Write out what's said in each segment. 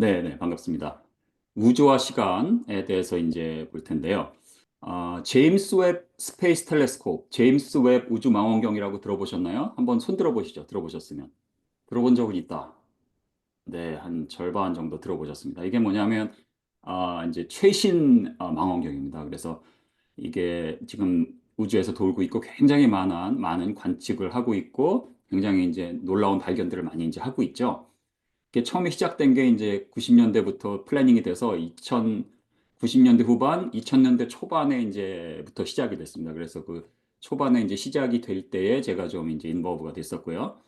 네, 반갑습니다. 우주와 시간에 대해서 이제 볼 텐데요. 제임스 웹 스페이스 텔레스코프, 제임스 웹 우주 망원경이라고 들어보셨나요? 한번 손 들어보시죠. 들어보셨으면. 들어본 적은 있다. 네, 한 절반 정도 들어보셨습니다. 이게 뭐냐면, 이제 최신 망원경입니다. 그래서 이게 지금 우주에서 돌고 있고 굉장히 많은 관측을 하고 있고 굉장히 이제 놀라운 발견들을 많이 이제 하고 있죠. 이게 처음에 시작된 게 이제 90년대부터 플래닝이 돼서 2090년대 후반, 2000년대 초반에 이제부터 시작이 됐습니다. 그래서 그 초반에 이제 시작이 될 때에 제가 좀 이제 인버브가 됐었고요.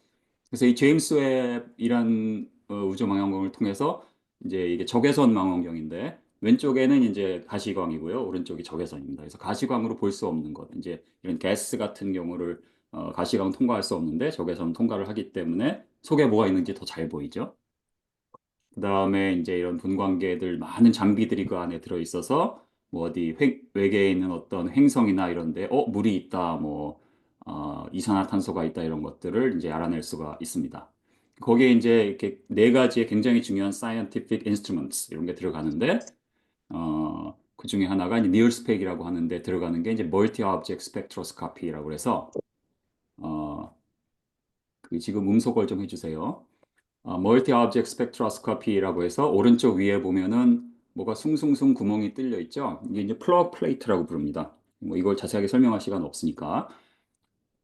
그래서 이 제임스 웹이란 우주 망원경을 통해서 이제 이게 적외선 망원경인데 왼쪽에는 이제 가시광이고요. 오른쪽이 적외선입니다. 그래서 가시광으로 볼 수 없는 것, 이제 이런 가스 같은 경우를 가시광 통과할 수 없는데 적외선 통과를 하기 때문에 속에 뭐가 있는지 더 잘 보이죠. 그다음에 이제 이런 분광계들 많은 장비들이 그 안에 들어 있어서 뭐 어디 외계에 있는 어떤 행성이나 이런 데 물이 있다 뭐 이산화탄소가 있다 이런 것들을 이제 알아낼 수가 있습니다. 거기에 이제 이렇게 네 가지의 굉장히 중요한 scientific instruments 이런 게 들어가는데 그 중에 하나가 이제 니얼스펙이라고 하는데 들어가는 게 이제 멀티 오브젝트 스펙트로스코피라고 해서 어, 그 지금 음소거를 좀 해주세요. 멀티 오브젝트 스펙트로스코피라고 해서 오른쪽 위에 보면은 뭐가 숭숭숭 구멍이 뚫려 있죠. 이게 이제 플러그 플레이트라고 부릅니다. 뭐 이걸 자세하게 설명할 시간 없으니까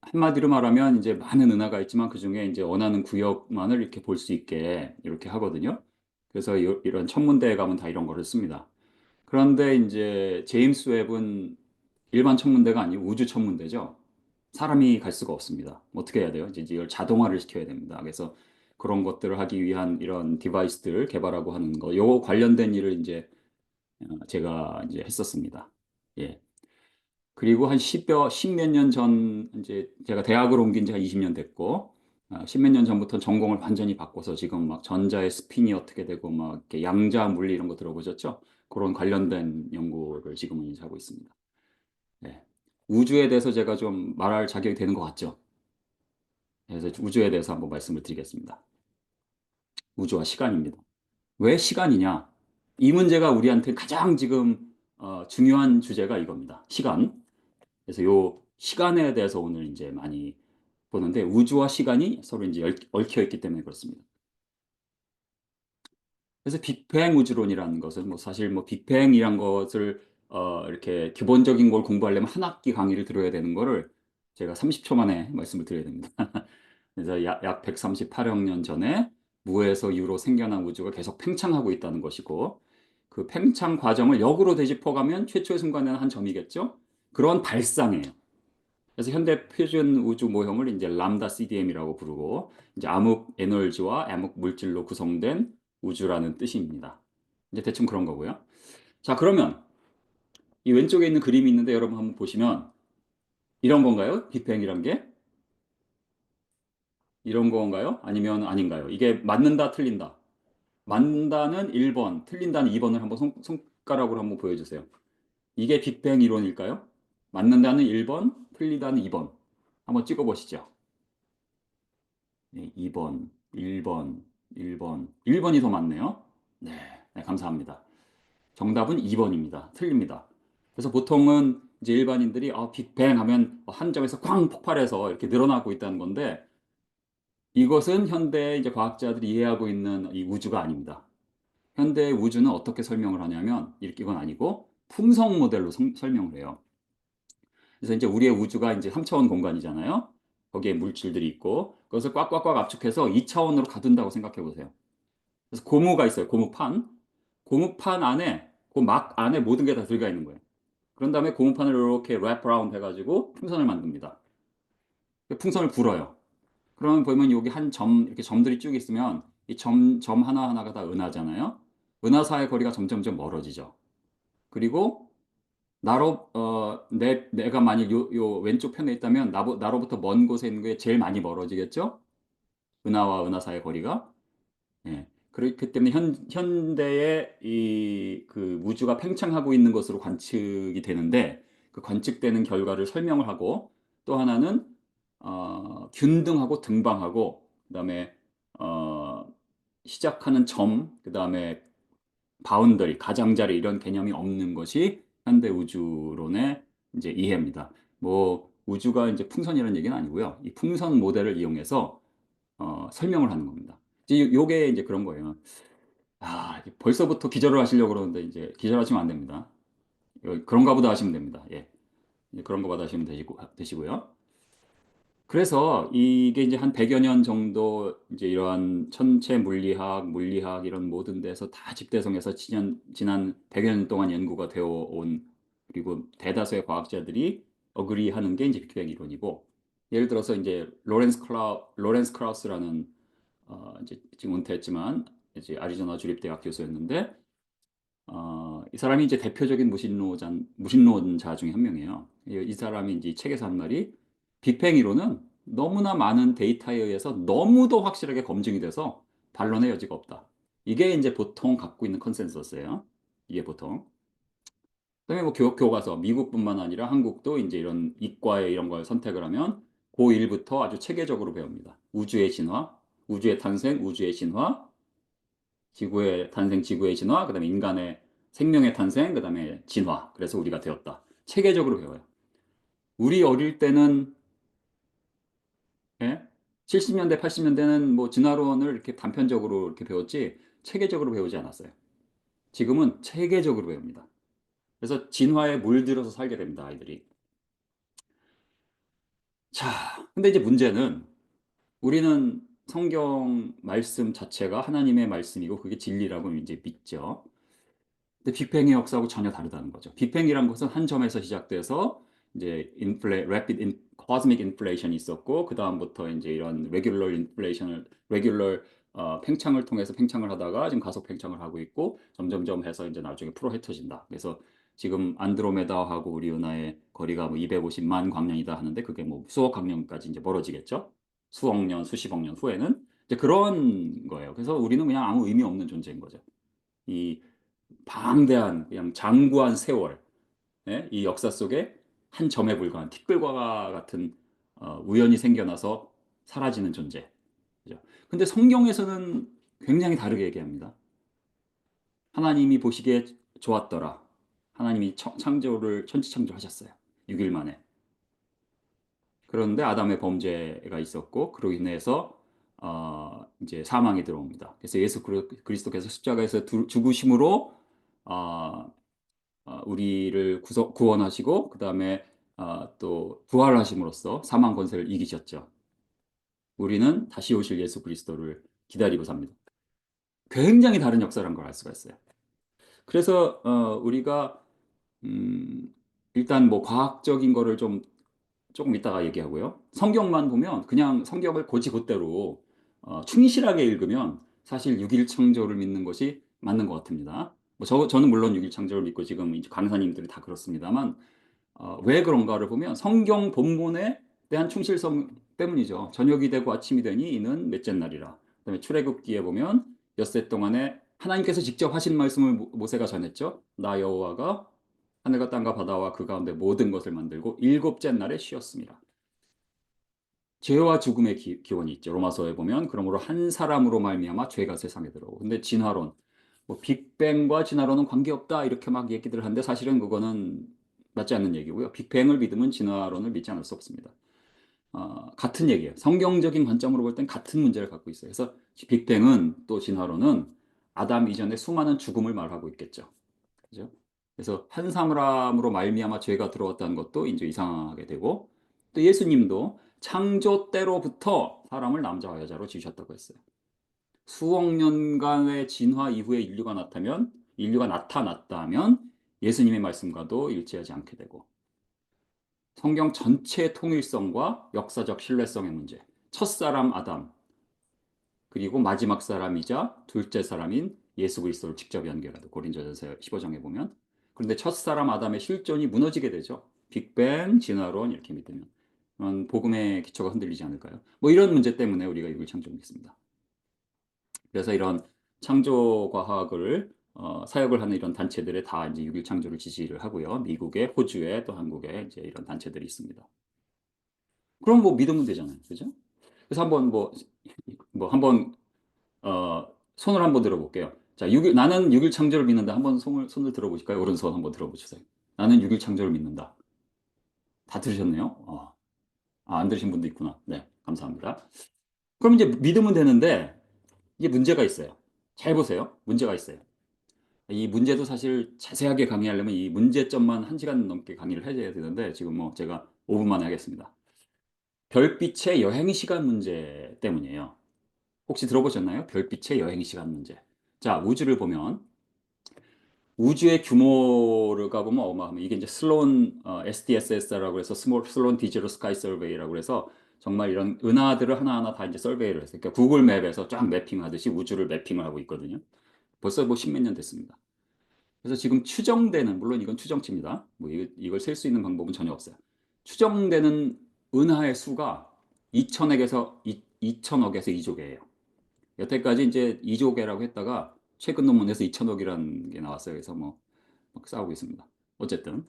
한마디로 말하면 이제 많은 은하가 있지만 그중에 이제 원하는 구역만을 이렇게 볼 수 있게 이렇게 하거든요. 그래서 이런 천문대에 가면 다 이런 거를 씁니다. 그런데 이제 제임스 웹은 일반 천문대가 아니고 우주 천문대죠. 사람이 갈 수가 없습니다. 어떻게 해야 돼요? 이제 이걸 자동화를 시켜야 됩니다. 그래서 그런 것들을 하기 위한 이런 디바이스들 개발하고 하는 거, 요 관련된 일을 이제 제가 이제 했었습니다. 예. 그리고 한 10몇 년 전, 이제 제가 대학을 옮긴 지 한 20년 됐고, 10몇 년 전부터 전공을 완전히 바꿔서 지금 막 전자의 스핀이 어떻게 되고, 막 이렇게 양자 물리 이런 거 들어보셨죠? 그런 관련된 연구를 지금은 이제 하고 있습니다. 네. 우주에 대해서 제가 좀 말할 자격이 되는 것 같죠? 그래서 우주에 대해서 한번 말씀을 드리겠습니다. 우주와 시간입니다. 왜 시간이냐? 이 문제가 우리한테 가장 지금 중요한 주제가 이겁니다. 시간. 그래서 요 시간에 대해서 오늘 이제 많이 보는데 우주와 시간이 서로 이제 얽혀 있기 때문에 그렇습니다. 그래서 빅뱅 우주론이라는 것은 뭐 사실 뭐 빅뱅이란 것을 이렇게 기본적인 걸 공부하려면 한 학기 강의를 들어야 되는 거를 제가 30초 만에 말씀을 드려야 됩니다. 그래서 약 138억 년 전에 무에서 유로 생겨난 우주가 계속 팽창하고 있다는 것이고 그 팽창 과정을 역으로 되짚어가면 최초의 순간에는 한 점이겠죠? 그런 발상이에요. 그래서 현대 표준 우주 모형을 이제 람다 CDM이라고 부르고 이제 암흑 에너지와 암흑 물질로 구성된 우주라는 뜻입니다. 이제 대충 그런 거고요. 자, 그러면 이 왼쪽에 있는 그림이 있는데 여러분 한번 보시면 이런 건가요? 빅뱅이란 게? 이런 건가요? 아니면 아닌가요? 이게 맞는다, 틀린다. 맞는다는 1번, 틀린다는 2번을 한번 손가락으로 한번 보여주세요. 이게 빅뱅 이론일까요? 맞는다는 1번, 틀리다는 2번. 한번 찍어보시죠. 네, 2번, 1번, 1번. 1번이 더 많네요. 네, 네, 감사합니다. 정답은 2번입니다. 틀립니다. 그래서 보통은 이제 일반인들이 빅뱅 하면 한 점에서 쾅 폭발해서 이렇게 늘어나고 있다는 건데 이것은 현대 이제 과학자들이 이해하고 있는 이 우주가 아닙니다. 현대 우주는 어떻게 설명을 하냐면 이렇게 이건 아니고 풍성 모델로 설명을 해요. 그래서 이제 우리의 우주가 이제 3차원 공간이잖아요. 거기에 물질들이 있고 그것을 꽉꽉꽉 압축해서 2차원으로 가둔다고 생각해 보세요. 그래서 고무가 있어요. 고무판. 고무판 안에 그 막 안에 모든 게 다 들어가 있는 거예요. 그런 다음에 고무판을 이렇게 랩 어라운드 해가지고 풍선을 만듭니다. 그 풍선을 불어요. 그러면 보면 여기 한 점, 이렇게 점들이 쭉 있으면 이 점 하나하나가 다 은하잖아요. 은하 사이의 거리가 점점점 멀어지죠. 그리고 내가 만약 요 왼쪽 편에 있다면 나로부터 먼 곳에 있는 게 제일 많이 멀어지겠죠? 은하와 은하 사이의 거리가. 예. 그렇기 때문에 현대의 이 그 우주가 팽창하고 있는 것으로 관측이 되는데 그 관측되는 결과를 설명을 하고 또 하나는 균등하고 등방하고 그다음에 어, 시작하는 점, 그다음에 바운더리, 가장자리 이런 개념이 없는 것이 현대 우주론의 이제 이해입니다. 뭐 우주가 이제 풍선이라는 얘기는 아니고요. 이 풍선 모델을 이용해서 설명을 하는 겁니다. 이제 요게 이제 그런 거예요. 벌써부터 기절을 하시려고 그러는데 이제 기절하시면 안 됩니다. 그런가 보다 하시면 됩니다. 예. 그런 거 보다 하시면 되시고요. 그래서 이게 이제 한 100여 년 정도 이제 이러한 천체 물리학 이런 모든 데서 다 집대성해서 지난 100여 년 동안 연구가 되어 온 그리고 대다수의 과학자들이 어그리하는 게 이제 빅뱅 이론이고 예를 들어서 이제 로렌스 크라우스라는 이제 지금 은퇴했지만 이제 아리조나 주립대학 교수였는데 이 사람이 이제 대표적인 무신론자 중에 한 명이에요. 이 사람이 이제 이 책에서 한 말이 빅뱅 이론은 너무나 많은 데이터에 의해서 너무도 확실하게 검증이 돼서 반론의 여지가 없다. 이게 이제 보통 갖고 있는 컨센서스예요. 이게 보통. 그다음에 뭐 교과서 미국뿐만 아니라 한국도 이제 이런 이과에 이런 걸 선택을 하면 고1부터 아주 체계적으로 배웁니다. 우주의 진화, 우주의 탄생, 우주의 진화, 지구의 탄생, 지구의 진화, 그다음에 인간의 생명의 탄생, 그다음에 진화. 그래서 우리가 되었다. 체계적으로 배워요. 우리 어릴 때는 예? 70년대, 80년대는 뭐 진화론을 이렇게 단편적으로 이렇게 배웠지 체계적으로 배우지 않았어요. 지금은 체계적으로 배웁니다. 그래서 진화에 물들어서 살게 됩니다, 아이들이. 자, 근데 이제 문제는 우리는 성경 말씀 자체가 하나님의 말씀이고 그게 진리라고 이제 믿죠. 근데 빅뱅의 역사하고 전혀 다르다는 거죠. 빅뱅이란 것은 한 점에서 시작돼서 이제 cosmic inflation이 있었고 그 다음부터 이제 이런 regular 팽창을 통해서 팽창을 하다가 지금 가속 팽창을 하고 있고 점점점 해서 이제 나중에 풀어 흩어진다. 그래서 지금 안드로메다하고 우리 은하의 거리가 뭐 250만 광년이다 하는데 그게 뭐 수억 광년까지 이제 멀어지겠죠. 수억 년, 수십억 년 후에는 이제 그런 거예요. 그래서 우리는 그냥 아무 의미 없는 존재인 거죠. 이 방대한 그냥 장구한 세월, 예? 이 역사 속에 한 점에 불과한 티끌과 같은 우연히 생겨나서 사라지는 존재. 그죠? 근데 성경에서는 굉장히 다르게 얘기합니다. 하나님이 보시기에 좋았더라. 하나님이 천지창조하셨어요. 6일 만에. 그런데 아담의 범죄가 있었고 그로 인해서 이제 사망이 들어옵니다. 그래서 예수 그리스도께서 십자가에서 죽으심으로 어, 우리를 구원하시고 그다음에 또 부활하심으로써 사망 권세를 이기셨죠. 우리는 다시 오실 예수 그리스도를 기다리고 삽니다. 굉장히 다른 역사라는 걸 알 수가 있어요. 그래서 우리가 일단 뭐 과학적인 거를 좀 조금 이따가 얘기하고요. 성경만 보면 그냥 성경을 곧이곧대로 충실하게 읽으면 사실 6일 창조를 믿는 것이 맞는 것 같습니다. 뭐 저는 물론 6일 창조를 믿고 지금 이제 강사님들이 다 그렇습니다만 왜 그런가를 보면 성경 본문에 대한 충실성 때문이죠. 저녁이 되고 아침이 되니 이는 넷째 날이라. 그다음에 출애굽기에 보면 엿새 동안에 하나님께서 직접 하신 말씀을 모세가 전했죠. 나 여호와가 하늘과 땅과 바다와 그 가운데 모든 것을 만들고 일곱째 날에 쉬었습니다. 죄와 죽음의 기원이 있죠. 로마서에 보면 그러므로 한 사람으로 말미암아 죄가 세상에 들어오고. 근데 진화론, 뭐 빅뱅과 진화론은 관계없다 이렇게 막 얘기들 하는데 사실은 그거는 맞지 않는 얘기고요. 빅뱅을 믿으면 진화론을 믿지 않을 수 없습니다. 같은 얘기예요. 성경적인 관점으로 볼 땐 같은 문제를 갖고 있어요. 그래서 빅뱅은 또 진화론은 아담 이전에 수많은 죽음을 말하고 있겠죠. 그죠? 그래서 한 사람으로 말미암아 죄가 들어왔다는 것도 이제 이상하게 되고 또 예수님도 창조 때로부터 사람을 남자와 여자로 지으셨다고 했어요. 수억 년간의 진화 이후에 인류가 나타났다면 예수님의 말씀과도 일치하지 않게 되고 성경 전체의 통일성과 역사적 신뢰성의 문제. 첫사람 아담, 그리고 마지막 사람이자 둘째 사람인 예수 그리스도를 직접 연결하도 고린도전서 15장에 보면. 그런데 첫사람 아담의 실존이 무너지게 되죠. 빅뱅, 진화론 이렇게 믿으면. 복음의 기초가 흔들리지 않을까요? 뭐 이런 문제 때문에 우리가 이걸 창조했습니다. 그래서 이런 창조 과학을 사역을 하는 이런 단체들에 다 이제 6일 창조를 지지를 하고요. 미국에, 호주에 또 한국에 이제 이런 단체들이 있습니다. 그럼 뭐 믿으면 되잖아요. 그죠? 그래서 한번 뭐 한번 손을 한번 들어볼게요. 자, 6일, 나는 6일 창조를 믿는다. 한번 손을 들어보실까요? 오른손 한번 들어보세요. 나는 6일 창조를 믿는다. 다 들으셨네요? 안 들으신 분도 있구나. 네, 감사합니다. 그럼 이제 믿으면 되는데, 이게 문제가 있어요. 잘 보세요. 문제가 있어요. 이 문제도 사실 자세하게 강의하려면 이 문제점만 1시간 넘게 강의를 해야 되는데, 지금 뭐 제가 5분 만에 하겠습니다. 별빛의 여행 시간 문제 때문이에요. 혹시 들어보셨나요? 별빛의 여행 시간 문제. 자, 우주를 보면 우주의 규모를 가보면 어마어마합니다. 이게 이제 SDSS라고 해서 슬론 디지털 스카이 서베이라고 해서 정말 이런 은하들을 하나하나 다 이제 서베이를 했어요. 그러니까 구글 맵에서 쫙 매핑하듯이 우주를 매핑을 하고 있거든요. 벌써 뭐 십몇 년 됐습니다. 그래서 지금 추정되는, 물론 이건 추정치입니다. 뭐 이걸 셀 수 있는 방법은 전혀 없어요. 추정되는 은하의 수가 2천억에서 2천억에서 2조개예요. 여태까지 이제 2조개라고 했다가 최근 논문에서 2천억이라는 게 나왔어요. 그래서 뭐 막 싸우고 있습니다. 어쨌든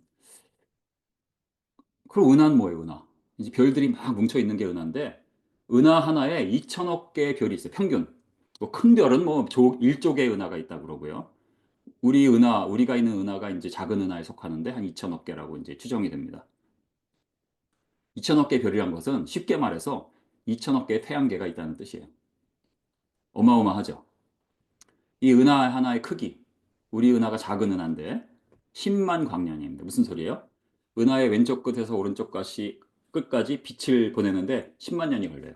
그럼 은하는 뭐예요? 은하. 이제 별들이 막 뭉쳐 있는 게 은하인데 은하 하나에 2천억 개의 별이 있어요. 평균. 뭐 큰 별은 뭐 1조개의 은하가 있다고 그러고요. 우리가 있는 은하가 이제 작은 은하에 속하는데 한 2천억 개라고 이제 추정이 됩니다. 2천억 개 별이란 것은 쉽게 말해서 2천억 개의 태양계가 있다는 뜻이에요. 어마어마하죠. 이 은하 하나의 크기, 우리 은하가 작은 은하인데 10만 광년입니다. 무슨 소리예요? 은하의 왼쪽 끝에서 오른쪽 끝까지 빛을 보내는데 10만 년이 걸려요.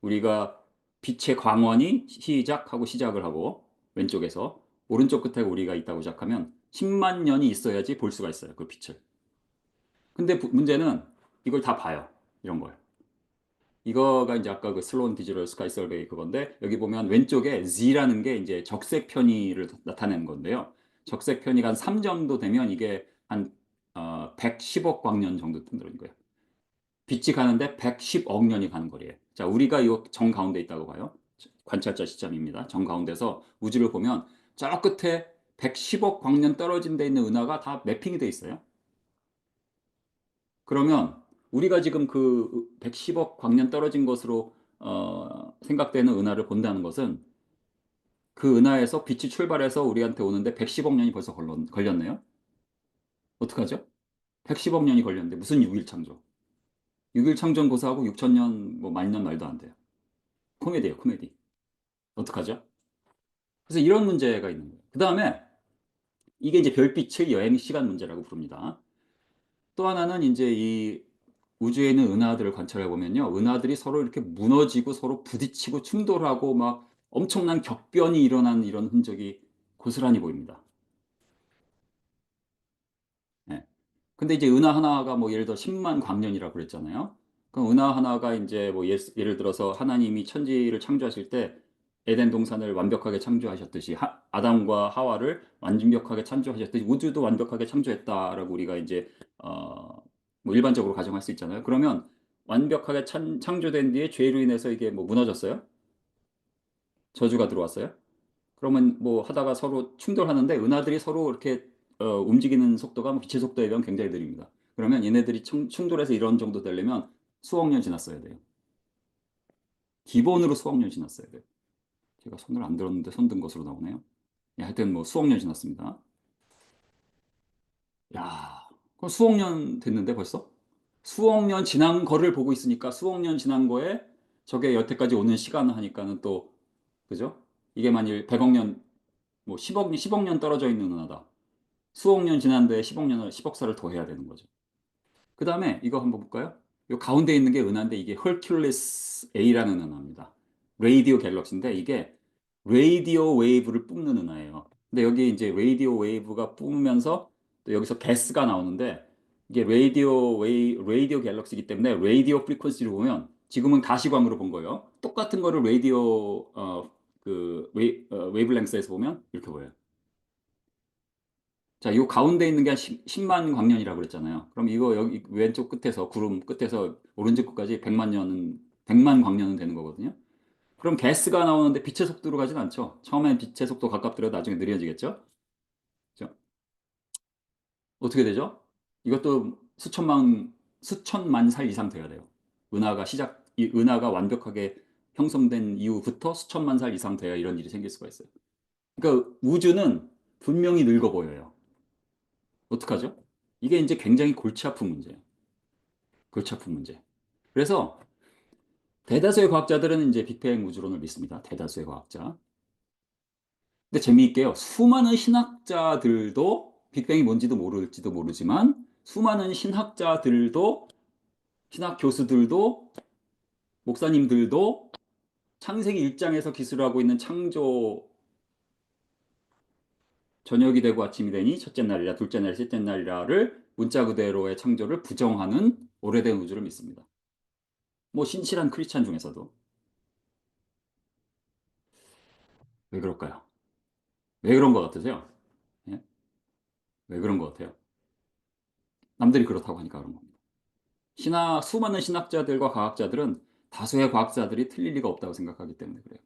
우리가 빛의 광원이 시작을 하고 왼쪽에서 오른쪽 끝에 우리가 있다고 시작하면 10만 년이 있어야지 볼 수가 있어요. 그 빛을. 근데 문제는 이걸 다 봐요. 이런 걸. 이거가 이제 아까 그 슬론 디지털 스카이 서베이 그건데 여기 보면 왼쪽에 Z라는 게 이제 적색 편의를 나타내는 건데요. 적색 편의가 한 3 정도 되면 이게 한 110억 광년 정도 뜬다는 거예요. 빛이 가는데 110억 년이 가는 거리예요. 자, 우리가 이 정 가운데 있다고 봐요. 관찰자 시점입니다. 정 가운데서 우주를 보면 저 끝에 110억 광년 떨어진 데 있는 은하가 다 매핑이 돼 있어요. 그러면 우리가 지금 그 110억 광년 떨어진 것으로 생각되는 은하를 본다는 것은 그 은하에서 빛이 출발해서 우리한테 오는데 110억 년이 벌써 걸렸네요. 어떡하죠? 110억 년이 걸렸는데 무슨 6일 창조? 6일 창조 고사하고 6천 년, 뭐 만 년 말도 안 돼요. 코미디예요, 코미디. 어떡하죠? 그래서 이런 문제가 있는 거예요. 그 다음에 이게 이제 별빛의 여행 시간 문제라고 부릅니다. 또 하나는 이제 이 우주에 있는 은하들을 관찰해 보면요. 은하들이 서로 이렇게 무너지고 서로 부딪히고 충돌하고 막 엄청난 격변이 일어난 이런 흔적이 고스란히 보입니다. 예. 근데 이제 은하 하나가 뭐 예를 들어 10만 광년이라고 그랬잖아요. 그럼 은하 하나가 이제 뭐 예를 들어서 하나님이 천지를 창조하실 때 에덴 동산을 완벽하게 창조하셨듯이 아담과 하와를 완벽하게 창조하셨듯이 우주도 완벽하게 창조했다라고 우리가 이제 뭐 일반적으로 가정할 수 있잖아요. 그러면 완벽하게 창조된 뒤에 죄로 인해서 이게 뭐 무너졌어요? 저주가 들어왔어요? 그러면 뭐 하다가 서로 충돌하는데 은하들이 서로 이렇게 움직이는 속도가 뭐 빛의 속도에 비하면 굉장히 느립니다. 그러면 얘네들이 충돌해서 이런 정도 되려면 수억 년 지났어야 돼요. 기본으로 수억 년 지났어야 돼요. 제가 손을 안 들었는데 손 든 것으로 나오네요. 예, 하여튼 뭐 수억 년 지났습니다. 야, 그럼 수억 년 됐는데 벌써? 수억 년 지난 거를 보고 있으니까 수억 년 지난 거에 저게 여태까지 오는 시간을 하니까는 또 그죠? 이게 만일 100억 년, 뭐 10억 년 떨어져 있는 은하다. 수억 년 지난데 10억 살을 더 해야 되는 거죠. 그 다음에 이거 한번 볼까요? 이 가운데 있는 게 은하인데 이게 헐큘리스 A라는 은하입니다. 레이디오 갤럭시인데 이게 레이디오 웨이브를 뿜는 은하예요. 근데 여기 이제 레이디오 웨이브가 뿜으면서 또 여기서 가스가 나오는데 이게 레이디오 갤럭시이기 때문에 레이디오 프리퀀시를 보면 지금은 가시광으로 본 거예요. 똑같은 거를 레이디오 웨이브랭스에서 보면 이렇게 보여요. 자, 요 가운데 있는 게 한 10만 광년이라고 그랬잖아요. 그럼 이거 여기 왼쪽 끝에서 구름 끝에서 오른쪽 끝까지 100만 광년은 되는 거거든요. 그럼 가스가 나오는데 빛의 속도로 가진 않죠. 처음엔 빛의 속도 가깝더라도 나중에 느려지겠죠. 그죠? 어떻게 되죠? 이것도 수천만 살 이상 돼야 돼요. 이 은하가 완벽하게 형성된 이후부터 수천만 살 이상 돼야 이런 일이 생길 수가 있어요. 그러니까 우주는 분명히 늙어 보여요. 어떡하죠? 이게 이제 굉장히 골치 아픈 문제예요. 골치 아픈 문제. 그래서 대다수의 과학자들은 이제 빅뱅 우주론을 믿습니다. 대다수의 과학자. 근데 재미있게요. 수많은 신학자들도 빅뱅이 뭔지도 모를지도 모르지만 수많은 신학자들도 신학 교수들도 목사님들도 창세기 1장에서 기술하고 있는 창조 저녁이 되고 아침이 되니 첫째 날이라 둘째 날 셋째 날이라를 문자 그대로의 창조를 부정하는 오래된 우주를 믿습니다. 뭐 신실한 크리스찬 중에서도 왜 그럴까요? 왜 그런 것 같으세요? 예? 왜 그런 것 같아요? 남들이 그렇다고 하니까 그런 겁니다. 수많은 신학자들과 과학자들은 다수의 과학자들이 틀릴 리가 없다고 생각하기 때문에 그래요.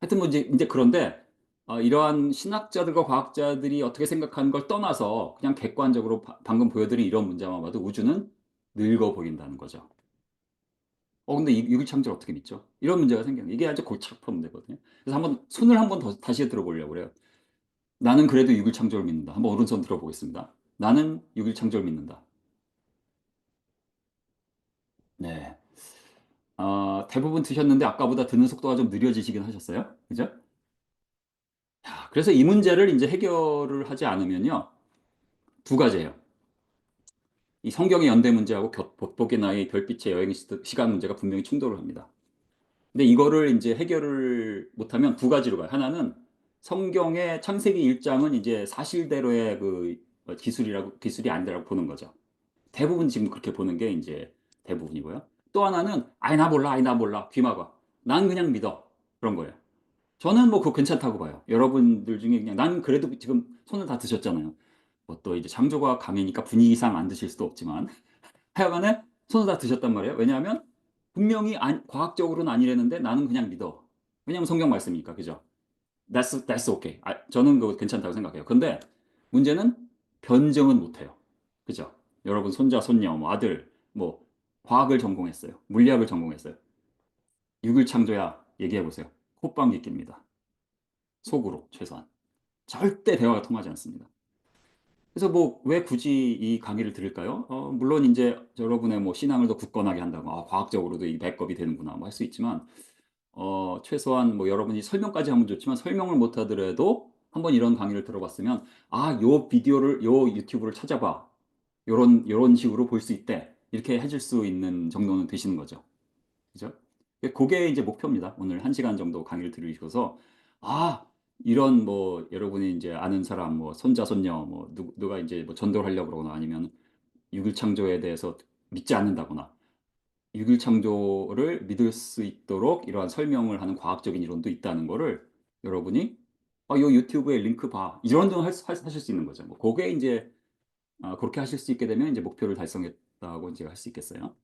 하여튼 뭐 이제 그런데 이러한 신학자들과 과학자들이 어떻게 생각하는 걸 떠나서 그냥 객관적으로 방금 보여드린 이런 문제만 봐도 우주는 늙어 보인다는 거죠. 근데 이 유기창조를 어떻게 믿죠? 이런 문제가 생겨요. 이게 아주 골치 아픈 문제거든요. 그래서 손을 한번 다시 들어보려고 그래요. 나는 그래도 유기창조를 믿는다. 한번 오른손 들어보겠습니다. 나는 유기창조를 믿는다. 네. 대부분 드셨는데 아까보다 드는 속도가 좀 느려지시긴 하셨어요. 그죠? 자, 그래서 이 문제를 이제 해결을 하지 않으면요. 두 가지예요. 이 성경의 연대 문제하고 보폭의 나이 별빛의 여행 시간 문제가 분명히 충돌을 합니다. 근데 이거를 이제 해결을 못하면 두 가지로 가요. 하나는 성경의 창세기 1장은 이제 사실대로의 기술이 아니라고 보는 거죠. 대부분 지금 그렇게 보는 게 이제 대부분이고요. 또 하나는 아이 나 몰라, 아이 나 몰라, 귀 막아. 난 그냥 믿어. 그런 거예요. 저는 뭐 그거 괜찮다고 봐요. 여러분들 중에 그냥 난 그래도 지금 손을 다 드셨잖아요. 뭐 또 이제 창조과학 강의니까 분위기상 안 드실 수도 없지만 하여간에 손을 다 드셨단 말이에요. 왜냐하면 분명히 과학적으로는 아니라는데 나는 그냥 믿어. 왜냐하면 성경 말씀이니까. 그죠? That's okay. 저는 그거 괜찮다고 생각해요. 근데 문제는 변증은 못해요. 그죠? 여러분 손자, 손녀, 뭐 아들, 뭐 과학을 전공했어요. 물리학을 전공했어요. 유글창조야 얘기해 보세요. 콧방귀 낍니다. 속으로 최소한. 절대 대화가 통하지 않습니다. 그래서 뭐 왜 굳이 이 강의를 들을까요? 물론 이제 여러분의 뭐 신앙을 더 굳건하게 한다고 과학적으로도 이 백업이 되는구나 뭐 할 수 있지만 최소한 뭐 여러분이 설명까지 하면 좋지만 설명을 못 하더라도 한번 이런 강의를 들어봤으면 요 비디오를 요 유튜브를 찾아봐. 요런 식으로 볼 수 있대. 이렇게 해줄 수 있는 정도는 되시는 거죠. 그죠? 그게 이제 목표입니다. 오늘 1시간 정도 강의를 들으셔서 아 이런 뭐 여러분이 이제 아는 사람 뭐 손자 손녀 뭐 누가 이제 뭐 전도를 하려고 그러거나 아니면 유일창조에 대해서 믿지 않는다거나 유일창조를 믿을 수 있도록 이러한 설명을 하는 과학적인 이론도 있다는 거를 여러분이 요 유튜브에 링크 봐 이런 거 하실 수 있는 거죠. 뭐 그게 이제 그렇게 하실 수 있게 되면 이제 목표를 달성했다고 이제 할 수 있겠어요.